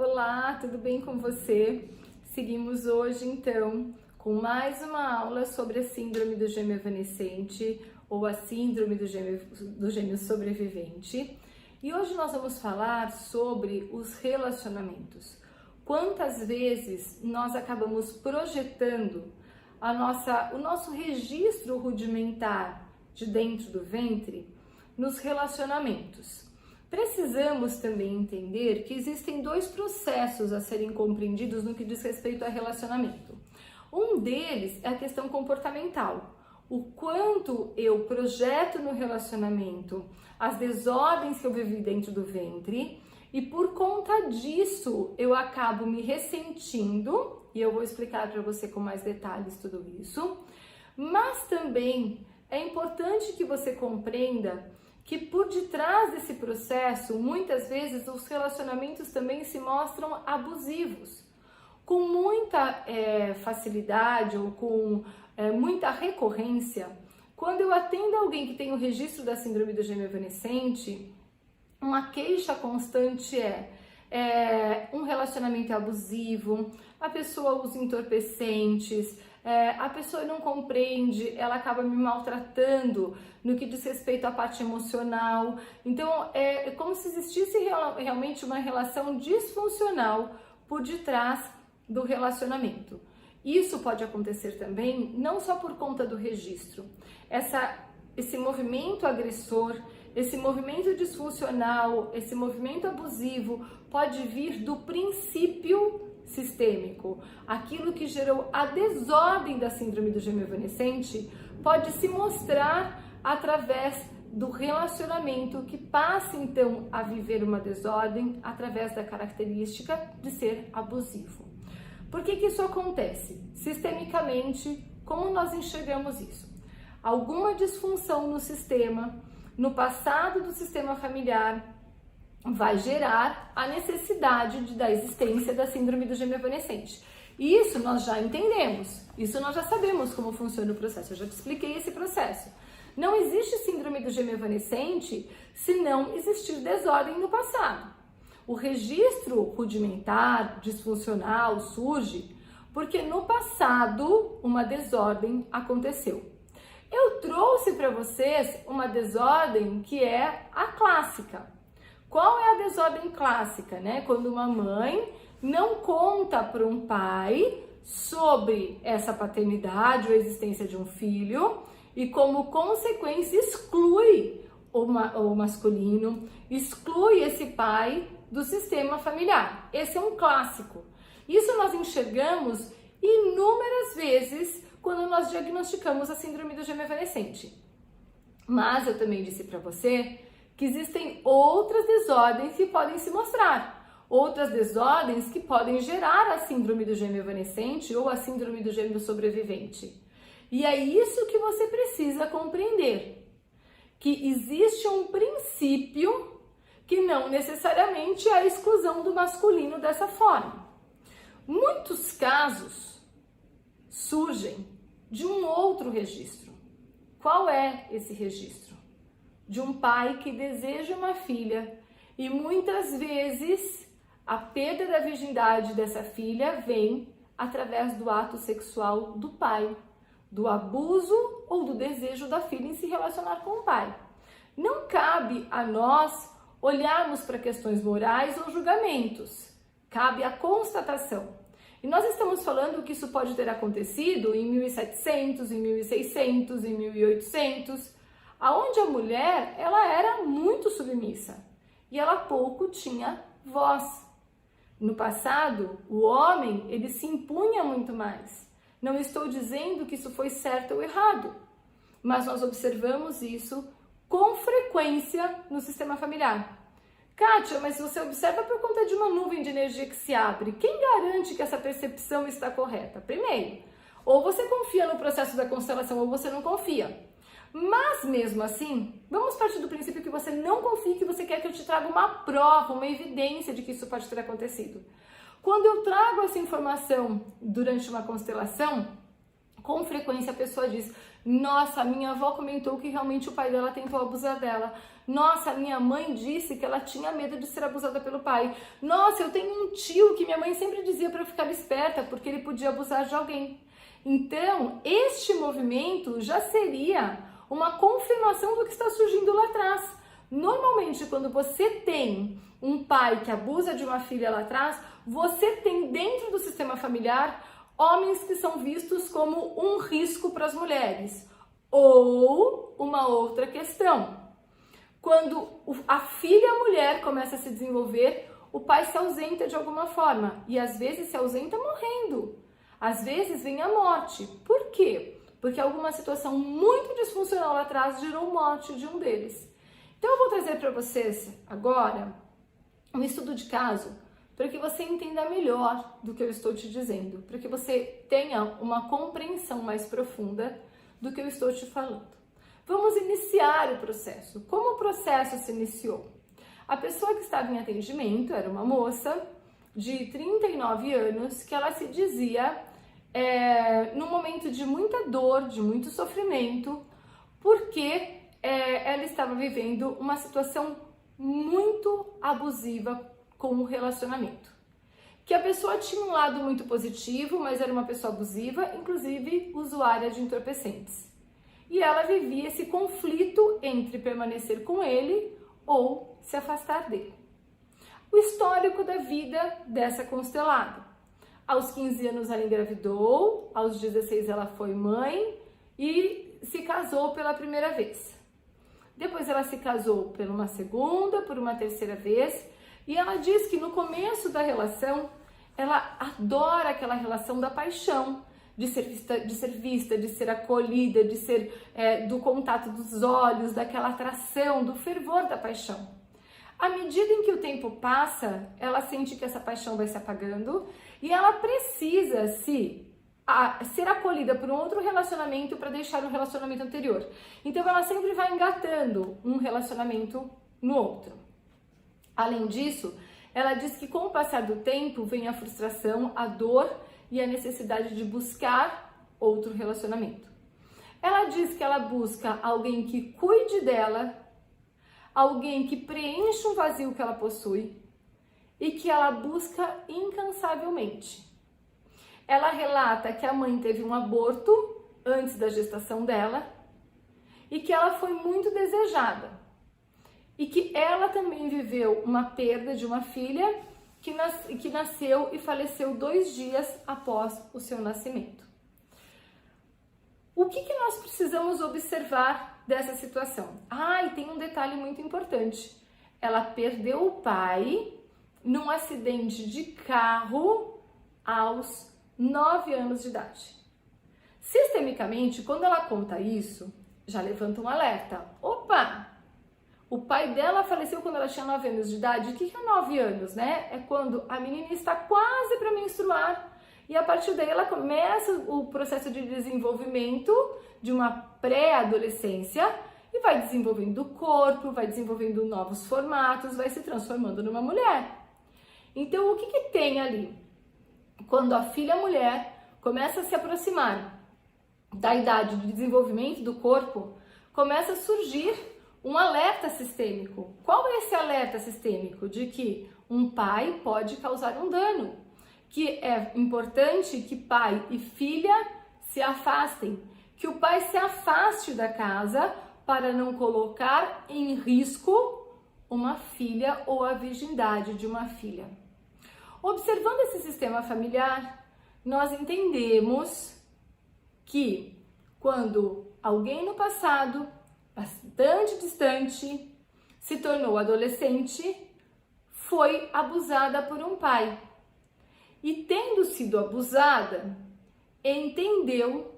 Olá, tudo bem com você? Seguimos hoje então com mais uma aula sobre a síndrome do gêmeo evanescente ou a síndrome do gêmeo sobrevivente. E hoje nós vamos falar sobre os relacionamentos. Quantas vezes nós acabamos projetando o nosso registro rudimentar de dentro do ventre nos relacionamentos? Precisamos também entender que existem dois processos a serem compreendidos no que diz respeito a relacionamento. Um deles é a questão comportamental. O quanto eu projeto no relacionamento as desordens que eu vivi dentro do ventre e por conta disso eu acabo me ressentindo, e eu vou explicar para você com mais detalhes tudo isso. Mas também é importante que você compreenda que por detrás desse processo, muitas vezes os relacionamentos também se mostram abusivos. Com muita facilidade ou com muita recorrência, quando eu atendo alguém que tem o registro da síndrome do gêmeo evanescente, uma queixa constante um relacionamento abusivo, a pessoa usa entorpecentes, a pessoa não compreende, ela acaba me maltratando no que diz respeito à parte emocional. Então, é como se existisse realmente uma relação disfuncional por detrás do relacionamento. Isso pode acontecer também não só por conta do registro. Esse movimento agressor, esse movimento disfuncional, esse movimento abusivo pode vir do princípio sistêmico. Aquilo que gerou a desordem da síndrome do gêmeo evanescente pode se mostrar através do relacionamento que passa então a viver uma desordem através da característica de ser abusivo. Por que isso acontece? Sistemicamente, como nós enxergamos isso? Alguma disfunção no sistema, no passado do sistema familiar, vai gerar a necessidade da existência da síndrome do gêmeo evanescente. Isso nós já entendemos, isso nós já sabemos como funciona o processo, eu já te expliquei esse processo. Não existe síndrome do gêmeo evanescente se não existir desordem no passado. O registro rudimentar, disfuncional, surge porque no passado uma desordem aconteceu. Eu trouxe para vocês uma desordem que é a clássica. Qual é a desordem clássica, né? Quando uma mãe não conta para um pai sobre essa paternidade ou a existência de um filho e como consequência exclui o masculino, exclui esse pai do sistema familiar. Esse é um clássico. Isso nós enxergamos inúmeras vezes quando nós diagnosticamos a síndrome do gêmeo evanescente. Mas eu também disse para você que existem outras desordens que podem se mostrar, outras desordens que podem gerar a síndrome do gêmeo evanescente ou a síndrome do gêmeo sobrevivente. E é isso que você precisa compreender, que existe um princípio que não necessariamente é a exclusão do masculino dessa forma. Muitos casos surgem de um outro registro. Qual é esse registro? De um pai que deseja uma filha e muitas vezes a perda da virgindade dessa filha vem através do ato sexual do pai, do abuso ou do desejo da filha em se relacionar com o pai. Não cabe a nós olharmos para questões morais ou julgamentos, cabe a constatação. E nós estamos falando que isso pode ter acontecido em 1700, em 1600, em 1800, aonde a mulher ela era muito submissa e ela pouco tinha voz. No passado, o homem ele se impunha muito mais. Não estou dizendo que isso foi certo ou errado, mas nós observamos isso com frequência no sistema familiar. Kátia, mas você observa por conta de uma nuvem de energia que se abre. Quem garante que essa percepção está correta? Primeiro, ou você confia no processo da constelação ou você não confia. Mas mesmo assim, vamos partir do princípio que você não confia, que você quer que eu te traga uma prova, uma evidência de que isso pode ter acontecido. Quando eu trago essa informação durante uma constelação, com frequência a pessoa diz: Nossa, a minha avó comentou que realmente o pai dela tentou abusar dela. Nossa, a minha mãe disse que ela tinha medo de ser abusada pelo pai. Nossa, eu tenho um tio que minha mãe sempre dizia para eu ficar esperta porque ele podia abusar de alguém. Então, este movimento já seria uma confirmação do que está surgindo lá atrás. Normalmente, quando você tem um pai que abusa de uma filha lá atrás, você tem dentro do sistema familiar homens que são vistos como um risco para as mulheres. Ou uma outra questão, quando a filha mulher começa a se desenvolver, o pai se ausenta de alguma forma e às vezes se ausenta morrendo. Às vezes vem a morte. Por quê? Porque alguma situação muito disfuncional lá atrás gerou morte de um deles. Então eu vou trazer para vocês agora um estudo de caso para que você entenda melhor do que eu estou te dizendo, para que você tenha uma compreensão mais profunda do que eu estou te falando. Vamos iniciar o processo. Como o processo se iniciou? A pessoa que estava em atendimento era uma moça de 39 anos que ela se dizia num momento de muita dor, de muito sofrimento, porque ela estava vivendo uma situação muito abusiva com o relacionamento. Que a pessoa tinha um lado muito positivo, mas era uma pessoa abusiva, inclusive usuária de entorpecentes. E ela vivia esse conflito entre permanecer com ele ou se afastar dele. O histórico da vida dessa constelada. Aos 15 anos ela engravidou, aos 16 ela foi mãe e se casou pela primeira vez. Depois ela se casou por uma segunda, por uma terceira vez, e ela diz que no começo da relação, ela adora aquela relação da paixão, de ser vista, de ser acolhida, de ser do contato dos olhos, daquela atração, do fervor da paixão. À medida em que o tempo passa, ela sente que essa paixão vai se apagando e ela precisa ser acolhida por um outro relacionamento para deixar o relacionamento anterior. Então ela sempre vai engatando um relacionamento no outro. Além disso, ela diz que com o passar do tempo vem a frustração, a dor e a necessidade de buscar outro relacionamento. Ela diz que ela busca alguém que cuide dela, alguém que preencha um vazio que ela possui e que ela busca incansavelmente. Ela relata que a mãe teve um aborto antes da gestação dela e que ela foi muito desejada e que ela também viveu uma perda de uma filha que nasceu e faleceu 2 dias após o seu nascimento. O que nós precisamos observar dessa situação? E tem um detalhe muito importante. Ela perdeu o pai num acidente de carro aos 9 anos de idade. Sistemicamente, quando ela conta isso, já levanta um alerta. Opa! O pai dela faleceu quando ela tinha 9 anos de idade. O que é 9 anos, né? É quando a menina está quase para menstruar e a partir daí ela começa o processo de desenvolvimento de uma pré-adolescência e vai desenvolvendo o corpo, vai desenvolvendo novos formatos, vai se transformando numa mulher. Então, o que tem ali? Quando a filha mulher começa a se aproximar da idade de desenvolvimento do corpo, começa a surgir um alerta sistêmico. Qual é esse alerta sistêmico? De que um pai pode causar um dano, que é importante que pai e filha se afastem, que o pai se afaste da casa para não colocar em risco uma filha ou a virgindade de uma filha. Observando esse sistema familiar, nós entendemos que quando alguém no passado bastante distante, se tornou adolescente, foi abusada por um pai. E tendo sido abusada, entendeu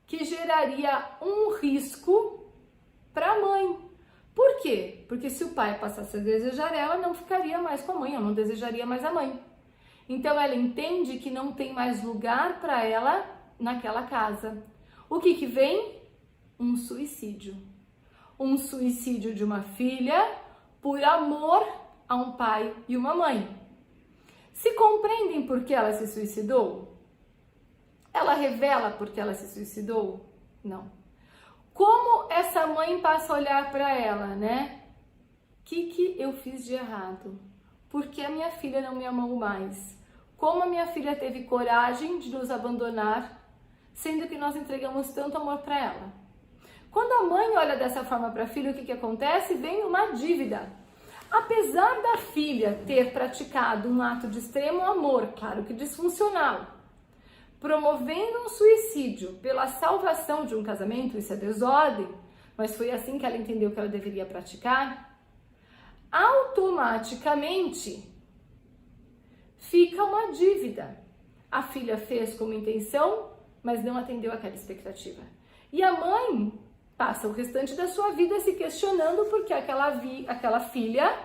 que geraria um risco para a mãe. Por quê? Porque se o pai passasse a desejar ela, não ficaria mais com a mãe, ela não desejaria mais a mãe. Então ela entende que não tem mais lugar para ela naquela casa. O que vem? Um suicídio. Um suicídio de uma filha por amor a um pai e uma mãe. Se compreendem por que ela se suicidou? Ela revela por que ela se suicidou? Não. Como essa mãe passa a olhar para ela, né? O que eu fiz de errado? Por que a minha filha não me amou mais? Como a minha filha teve coragem de nos abandonar, sendo que nós entregamos tanto amor para ela? Quando a mãe olha dessa forma para a filha, o que acontece? Vem uma dívida. Apesar da filha ter praticado um ato de extremo amor, claro que disfuncional, promovendo um suicídio pela salvação de um casamento, isso é desordem, mas foi assim que ela entendeu que ela deveria praticar, automaticamente fica uma dívida. A filha fez com intenção, mas não atendeu aquela expectativa. E a mãe passa o restante da sua vida se questionando porque aquela filha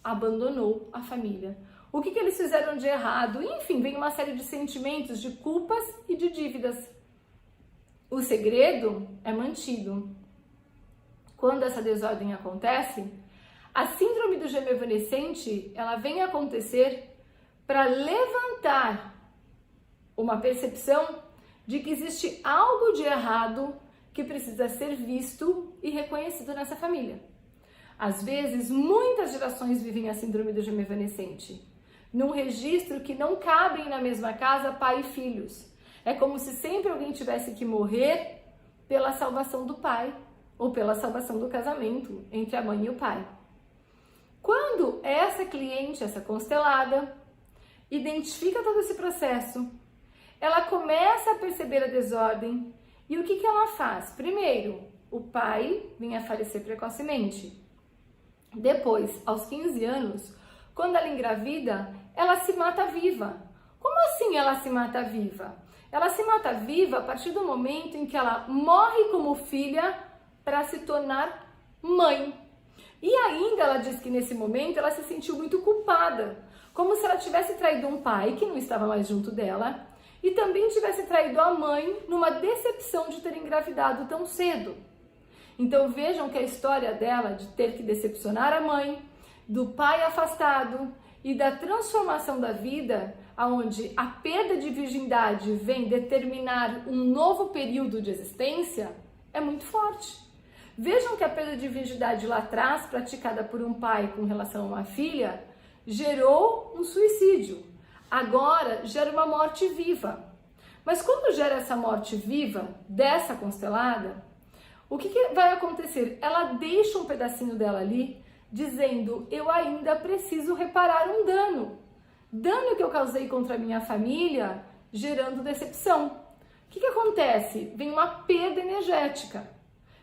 abandonou a família. O que eles fizeram de errado? Enfim, vem uma série de sentimentos, de culpas e de dívidas. O segredo é mantido. Quando essa desordem acontece, a síndrome do gêmeo evanescente, ela vem acontecer para levantar uma percepção de que existe algo de errado que precisa ser visto e reconhecido nessa família. Às vezes, muitas gerações vivem a síndrome do gêmeo evanescente, num registro que não cabem na mesma casa pai e filhos. É como se sempre alguém tivesse que morrer pela salvação do pai ou pela salvação do casamento entre a mãe e o pai. Quando essa cliente, essa constelada, identifica todo esse processo, ela começa a perceber a desordem e o que ela faz? Primeiro, o pai vinha a falecer precocemente. Depois, aos 15 anos, quando ela engravida, ela se mata viva. Como assim ela se mata viva? Ela se mata viva a partir do momento em que ela morre como filha para se tornar mãe. E ainda ela diz que nesse momento ela se sentiu muito culpada, como se ela tivesse traído um pai que não estava mais junto dela e também tivesse traído a mãe numa decepção de ter engravidado tão cedo. Então vejam que a história dela de ter que decepcionar a mãe, do pai afastado e da transformação da vida, onde a perda de virgindade vem determinar um novo período de existência, é muito forte. Vejam que a perda de virgindade lá atrás, praticada por um pai com relação a uma filha, gerou um suicídio. Agora gera uma morte viva. Mas quando gera essa morte viva dessa constelada, o que vai acontecer? Ela deixa um pedacinho dela ali, dizendo, eu ainda preciso reparar um dano. Dano que eu causei contra a minha família, gerando decepção. O que acontece? Vem uma perda energética.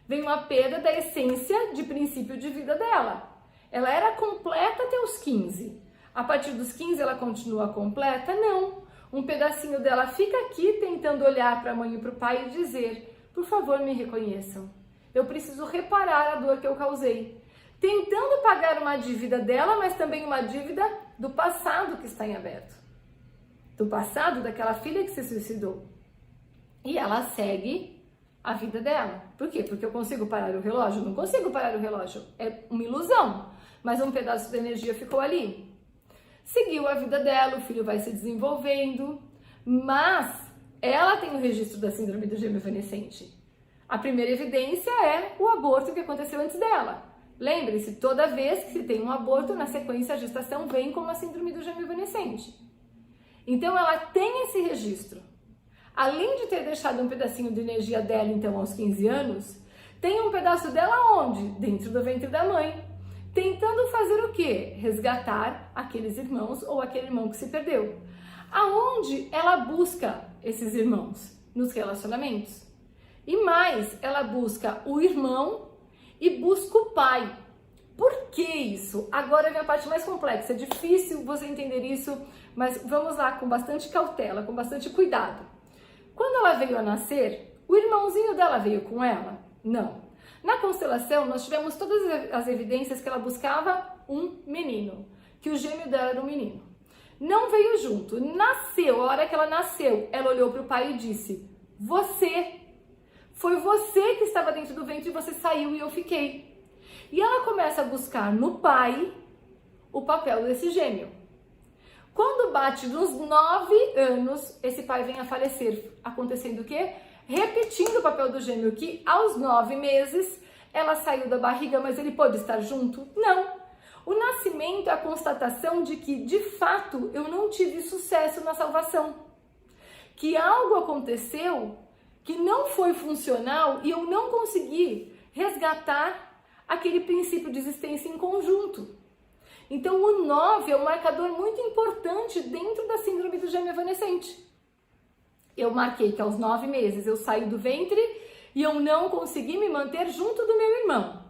Vem uma perda da essência de princípio de vida dela. Ela era completa até os 15. A partir dos 15 ela continua completa? Não. Um pedacinho dela fica aqui tentando olhar para a mãe e para o pai e dizer, por favor, me reconheçam. Eu preciso reparar a dor que eu causei. Tentando pagar uma dívida dela, mas também uma dívida do passado que está em aberto. Do passado daquela filha que se suicidou. E ela segue a vida dela. Por quê? Porque eu consigo parar o relógio? Não consigo parar o relógio. É uma ilusão. Mas um pedaço da energia ficou ali. Seguiu a vida dela, o filho vai se desenvolvendo, mas ela tem o registro da síndrome do gêmeo evanescente. A primeira evidência é o aborto que aconteceu antes dela. Lembre-se, toda vez que se tem um aborto, na sequência a gestação vem com a síndrome do gêmeo evanescente. Então ela tem esse registro. Além de ter deixado um pedacinho de energia dela, então, aos 15 anos, tem um pedaço dela onde? Dentro do ventre da mãe. Tentando fazer o quê? Resgatar aqueles irmãos ou aquele irmão que se perdeu. Aonde ela busca esses irmãos? Nos relacionamentos. E mais, ela busca o irmão e busca o pai. Por que isso? Agora vem a parte mais complexa. É difícil você entender isso, mas vamos lá com bastante cautela, com bastante cuidado. Quando ela veio a nascer, o irmãozinho dela veio com ela? Não. Na constelação, nós tivemos todas as evidências que ela buscava um menino, que o gêmeo dela era um menino. Não veio junto, nasceu, a hora que ela nasceu, ela olhou para o pai e disse, foi você que estava dentro do ventre e você saiu e eu fiquei. E ela começa a buscar no pai o papel desse gêmeo. Quando bate nos 9 anos, esse pai vem a falecer, acontecendo o quê? repetindo o papel do gêmeo, que aos 9 meses ela saiu da barriga, mas ele pôde estar junto? Não. O nascimento é a constatação de que, de fato, eu não tive sucesso na salvação. Que algo aconteceu que não foi funcional e eu não consegui resgatar aquele princípio de existência em conjunto. Então, o 9 é um marcador muito importante dentro da síndrome do gêmeo evanescente. Eu marquei que aos 9 meses eu saí do ventre e eu não consegui me manter junto do meu irmão.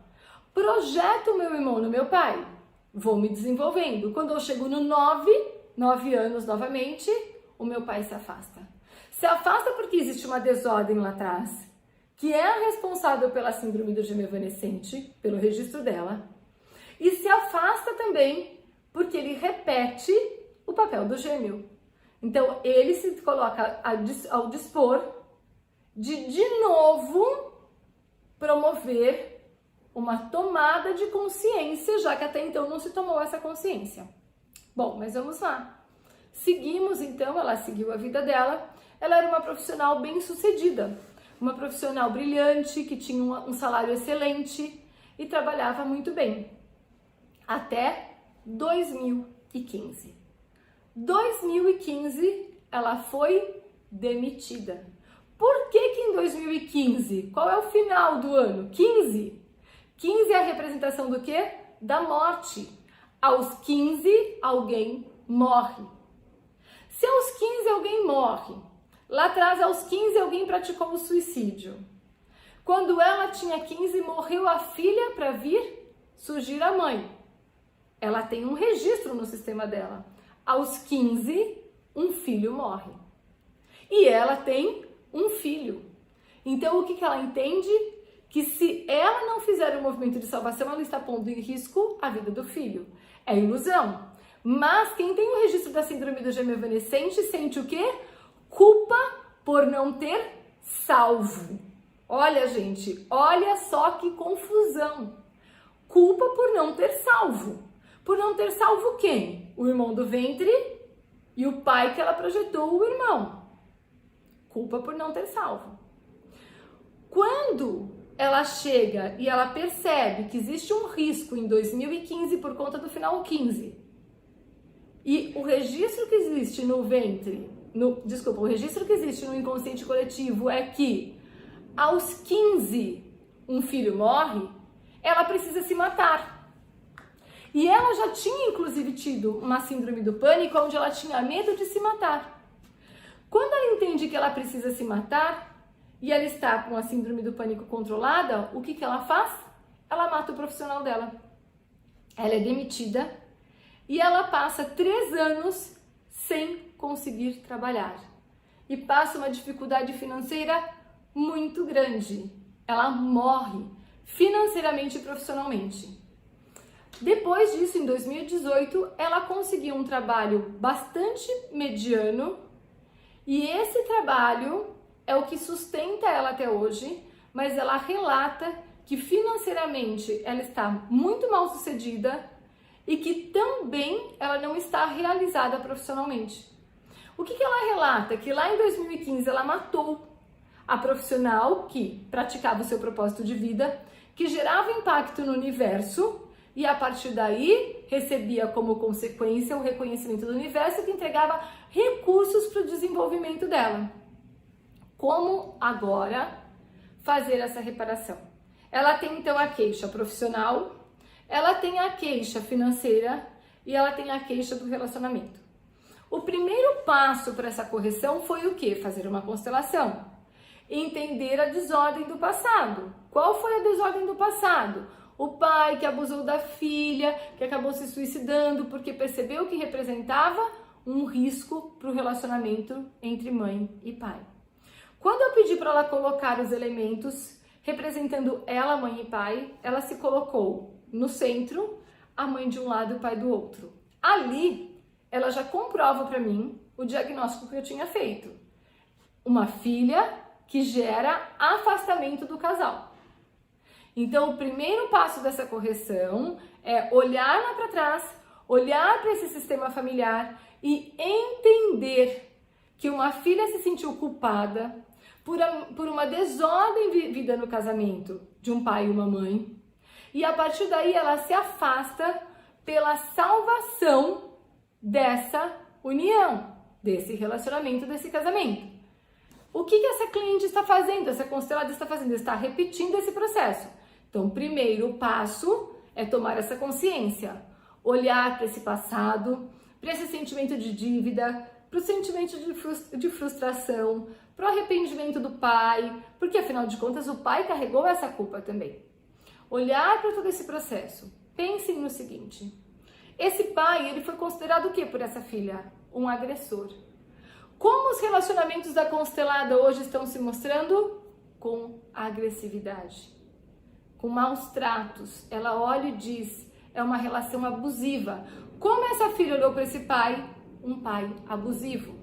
Projeto o meu irmão no meu pai. Vou me desenvolvendo. Quando eu chego no 9 anos novamente, o meu pai se afasta. Se afasta porque existe uma desordem lá atrás, que é a responsável pela síndrome do gêmeo evanescente, pelo registro dela. E se afasta também porque ele repete o papel do gêmeo. Então, ele se coloca ao dispor de novo, promover uma tomada de consciência, já que até então não se tomou essa consciência. Bom, mas vamos lá. Seguimos então, ela seguiu a vida dela. Ela era uma profissional bem-sucedida, uma profissional brilhante, que tinha um salário excelente e trabalhava muito bem. Até 2015. 2015, ela foi demitida. Por que em 2015? Qual é o final do ano? 15. 15 é a representação do quê? Da morte. Aos 15, alguém morre. Se aos 15 alguém morre, lá atrás, aos 15, alguém praticou o suicídio. Quando ela tinha 15, morreu a filha para vir surgir a mãe. Ela tem um registro no sistema dela. Aos 15, um filho morre. E ela tem um filho. Então, o que ela entende? Que se ela não fizer o movimento de salvação, ela está pondo em risco a vida do filho. É ilusão. Mas quem tem o registro da síndrome do gêmeo evanescente sente o quê? Culpa por não ter salvo. Olha, gente, olha só que confusão. Culpa por não ter salvo. Por não ter salvo quem? O irmão do ventre e o pai que ela projetou, o irmão. Culpa por não ter salvo. Quando ela chega e ela percebe que existe um risco em 2015 por conta do final 15, e o registro que existe no ventre, o registro que existe no inconsciente coletivo é que aos 15 um filho morre, ela precisa se matar. E ela já tinha, inclusive, tido uma síndrome do pânico, onde ela tinha medo de se matar. Quando ela entende que ela precisa se matar, e ela está com a síndrome do pânico controlada, o que ela faz? Ela mata o profissional dela. Ela é demitida e ela passa 3 anos sem conseguir trabalhar. E passa uma dificuldade financeira muito grande. Ela morre financeiramente e profissionalmente. Depois disso, em 2018, ela conseguiu um trabalho bastante mediano e esse trabalho é o que sustenta ela até hoje, mas ela relata que financeiramente ela está muito mal sucedida e que também ela não está realizada profissionalmente. O que ela relata? Que lá em 2015 ela matou a profissional que praticava o seu propósito de vida, que gerava impacto no universo, e a partir daí recebia como consequência o reconhecimento do universo, que entregava recursos para o desenvolvimento dela. Como agora fazer essa reparação? Ela tem então a queixa profissional, ela tem a queixa financeira e ela tem a queixa do relacionamento. O primeiro passo para essa correção foi o quê? Fazer uma constelação. Entender a desordem do passado. Qual foi a desordem do passado? O pai que abusou da filha, que acabou se suicidando porque percebeu que representava um risco para o relacionamento entre mãe e pai. Quando eu pedi para ela colocar os elementos representando ela, mãe e pai, ela se colocou no centro, a mãe de um lado e o pai do outro. Ali, ela já comprova para mim o diagnóstico que eu tinha feito. Uma filha que gera afastamento do casal. Então, o primeiro passo dessa correção é olhar lá para trás, olhar para esse sistema familiar e entender que uma filha se sentiu culpada por uma desordem vivida no casamento de um pai e uma mãe, e a partir daí ela se afasta pela salvação dessa união, desse relacionamento, desse casamento. O que essa cliente está fazendo, essa constelada está fazendo? Está repetindo esse processo. Então, o primeiro passo é tomar essa consciência, olhar para esse passado, para esse sentimento de dívida, para o sentimento de frustração, para o arrependimento do pai, porque afinal de contas o pai carregou essa culpa também. Olhar para todo esse processo. Pensem no seguinte: esse pai, ele foi considerado o que por essa filha? Um agressor. Como os relacionamentos da constelada hoje estão se mostrando? Com agressividade, com maus tratos. Ela olha e diz, é uma relação abusiva. Como essa filha olhou para esse pai? Um pai abusivo.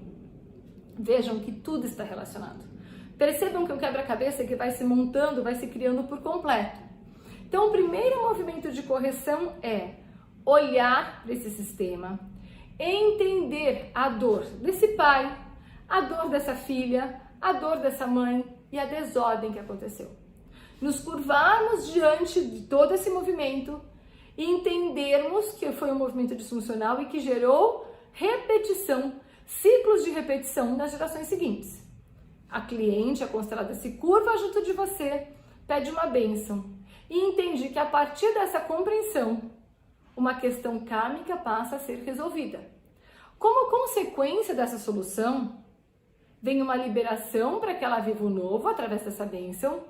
Vejam que tudo está relacionado. Percebam que é um quebra-cabeça que vai se montando, vai se criando por completo. Então, o primeiro movimento de correção é olhar para esse sistema, entender a dor desse pai, a dor dessa filha, a dor dessa mãe e a desordem que aconteceu. Nos curvarmos diante de todo esse movimento e entendermos que foi um movimento disfuncional e que gerou repetição, ciclos de repetição nas gerações seguintes. A cliente, a constelada, se curva junto de você, pede uma bênção e entende que a partir dessa compreensão, uma questão kármica passa a ser resolvida. Como consequência dessa solução, vem uma liberação para que ela viva o novo através dessa bênção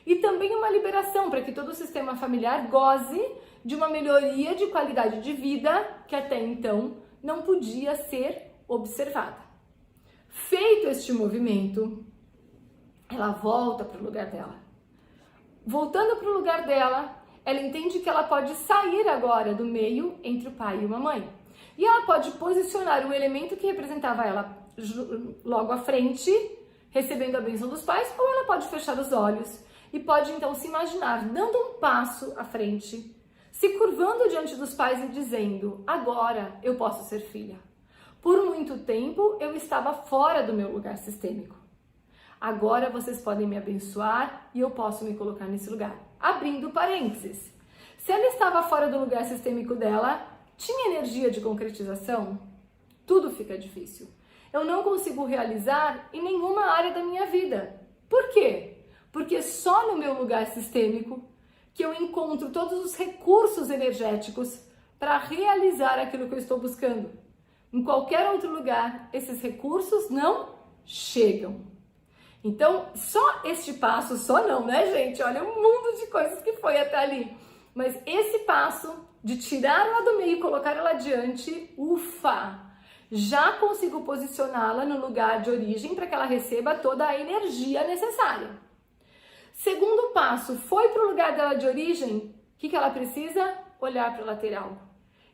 e também uma liberação para que todo o sistema familiar goze de uma melhoria de qualidade de vida que até então não podia ser observada. Feito este movimento, ela volta para o lugar dela. Voltando para o lugar dela, ela entende que ela pode sair agora do meio entre o pai e uma mãe. E ela pode posicionar o elemento que representava ela logo à frente, recebendo a bênção dos pais, ou ela pode fechar os olhos e pode então se imaginar dando um passo à frente, se curvando diante dos pais e dizendo: agora eu posso ser filha. Por muito tempo eu estava fora do meu lugar sistêmico. Agora vocês podem me abençoar e eu posso me colocar nesse lugar. Abrindo parênteses. Se ela estava fora do lugar sistêmico dela, tinha energia de concretização? Tudo fica difícil. Eu não consigo realizar em nenhuma área da minha vida. Por quê? Porque só no meu lugar sistêmico que eu encontro todos os recursos energéticos para realizar aquilo que eu estou buscando. Em qualquer outro lugar, esses recursos não chegam. Então, só este passo, só não, né, gente? Olha o mundo de coisas que foi até ali. Mas esse passo de tirar ela do meio e colocar ela adiante, ufa! Já consigo posicioná-la no lugar de origem para que ela receba toda a energia necessária. Segundo passo, foi para o lugar dela de origem, o que ela precisa? Olhar para a lateral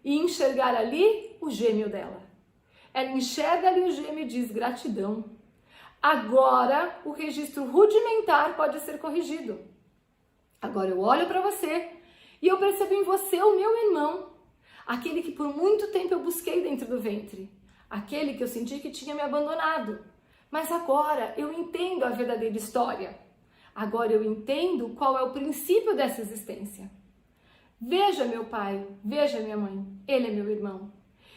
e enxergar ali o gêmeo dela. Ela enxerga ali o gêmeo e diz: gratidão. Agora o registro rudimentar pode ser corrigido. Agora eu olho para você e eu percebo em você o meu irmão, aquele que por muito tempo eu busquei dentro do ventre, aquele que eu senti que tinha me abandonado. Mas agora eu entendo a verdadeira história. Agora eu entendo qual é o princípio dessa existência. Veja meu pai, veja minha mãe, ele é meu irmão.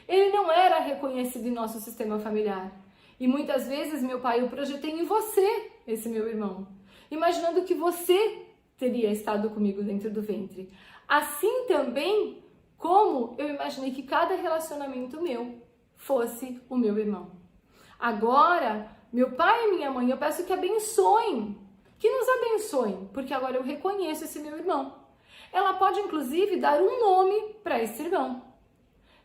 Ele não era reconhecido em nosso sistema familiar. E muitas vezes, meu pai, eu projetei em você, esse meu irmão, imaginando que você teria estado comigo dentro do ventre. Assim também como eu imaginei que cada relacionamento meu fosse o meu irmão. Agora, meu pai e minha mãe, eu peço que abençoem, que nos abençoem, porque agora eu reconheço esse meu irmão. Ela pode, inclusive, dar um nome para esse irmão.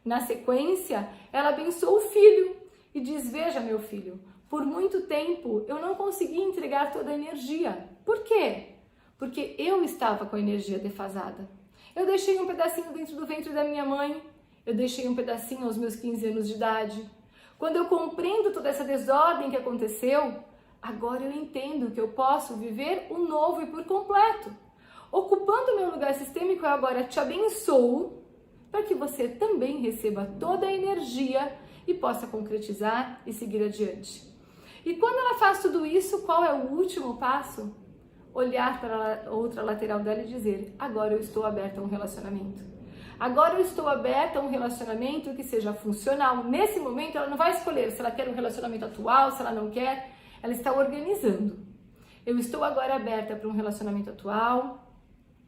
Na sequência, ela abençoa o filho e diz: veja, meu filho, por muito tempo eu não consegui entregar toda a energia. Por quê? Porque eu estava com a energia defasada. Eu deixei um pedacinho dentro do ventre da minha mãe, eu deixei um pedacinho aos meus 15 anos de idade. Quando eu compreendo toda essa desordem que aconteceu, agora eu entendo que eu posso viver o novo e por completo. Ocupando o meu lugar sistêmico, eu agora te abençoo para que você também receba toda a energia e possa concretizar e seguir adiante. E quando ela faz tudo isso, qual é o último passo? Olhar para a outra lateral dela e dizer: agora eu estou aberta a um relacionamento. Agora eu estou aberta a um relacionamento que seja funcional. Nesse momento, ela não vai escolher se ela quer um relacionamento atual, se ela não quer. Ela está organizando. Eu estou agora aberta para um relacionamento atual,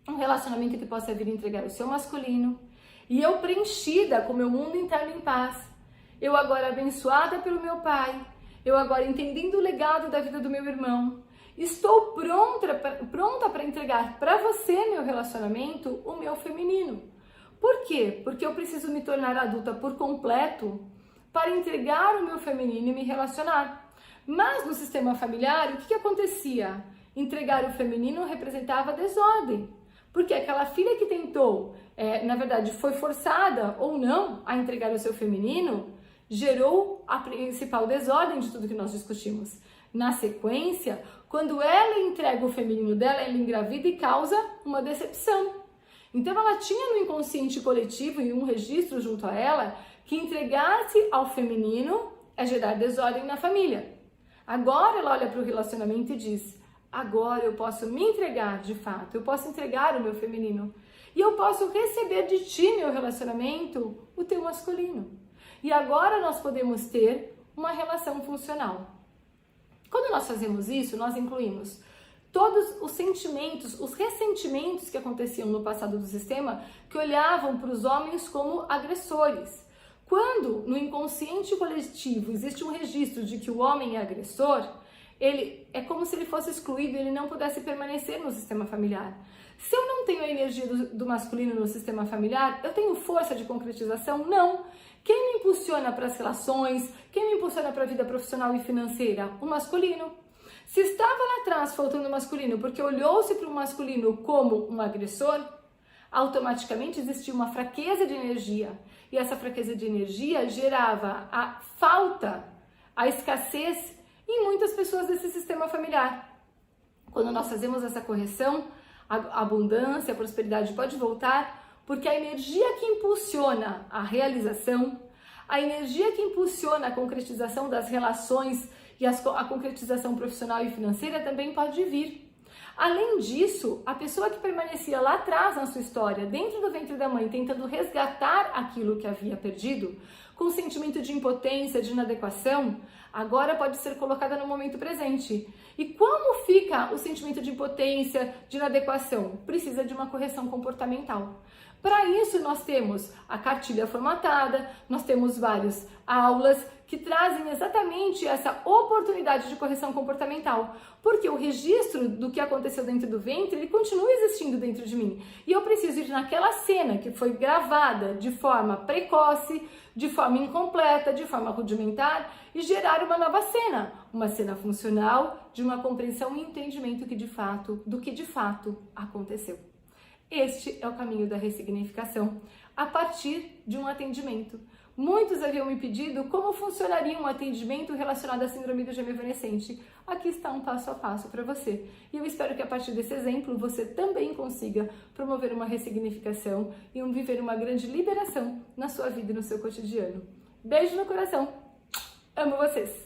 um relacionamento que possa vir entregar o seu masculino. E eu preenchida com o meu mundo interno em paz. Eu agora abençoada pelo meu pai. Eu agora entendendo o legado da vida do meu irmão. Estou pronta para entregar para você, meu relacionamento, o meu feminino. Por quê? Porque eu preciso me tornar adulta por completo para entregar o meu feminino e me relacionar. Mas no sistema familiar, o que acontecia? Entregar o feminino representava desordem. Porque aquela filha que tentou, na verdade, foi forçada ou não a entregar o seu feminino, gerou a principal desordem de tudo que nós discutimos. Na sequência, quando ela entrega o feminino dela, ela engravida e causa uma decepção. Então ela tinha no inconsciente coletivo e um registro junto a ela que entregar-se ao feminino é gerar desordem na família. Agora ela olha para o relacionamento e diz: agora eu posso me entregar de fato, eu posso entregar o meu feminino. E eu posso receber de ti, meu relacionamento, o teu masculino. E agora nós podemos ter uma relação funcional. Quando nós fazemos isso, nós incluímos todos os sentimentos, os ressentimentos que aconteciam no passado do sistema, que olhavam para os homens como agressores. Quando no inconsciente coletivo existe um registro de que o homem é agressor, ele é como se ele fosse excluído e ele não pudesse permanecer no sistema familiar. Se eu não tenho a energia do masculino no sistema familiar, eu tenho força de concretização? Não. Quem me impulsiona para as relações? Quem me impulsiona para a vida profissional e financeira? O masculino. Se estava lá atrás faltando o masculino porque olhou-se para o masculino como um agressor, automaticamente existia uma fraqueza de energia. E essa fraqueza de energia gerava a falta, a escassez em muitas pessoas desse sistema familiar. Quando nós fazemos essa correção, a abundância, a prosperidade pode voltar, porque a energia que impulsiona a realização, a energia que impulsiona a concretização das relações e a concretização profissional e financeira também pode vir. Além disso, a pessoa que permanecia lá atrás na sua história, dentro do ventre da mãe, tentando resgatar aquilo que havia perdido, com sentimento de impotência, de inadequação, agora pode ser colocada no momento presente. E como fica o sentimento de impotência, de inadequação? Precisa de uma correção comportamental. Para isso, nós temos a cartilha formatada, nós temos várias aulas que trazem exatamente essa oportunidade de correção comportamental, porque o registro do que aconteceu dentro do ventre, ele continua existindo dentro de mim. E eu preciso ir naquela cena que foi gravada de forma precoce, de forma incompleta, de forma rudimentar e gerar uma nova cena, uma cena funcional de uma compreensão e entendimento do que de fato aconteceu. Este é o caminho da ressignificação, a partir de um atendimento. Muitos haviam me pedido como funcionaria um atendimento relacionado à síndrome do gêmeo evanescente. Aqui está um passo a passo para você. E eu espero que a partir desse exemplo você também consiga promover uma ressignificação e viver uma grande liberação na sua vida e no seu cotidiano. Beijo no coração. Amo vocês!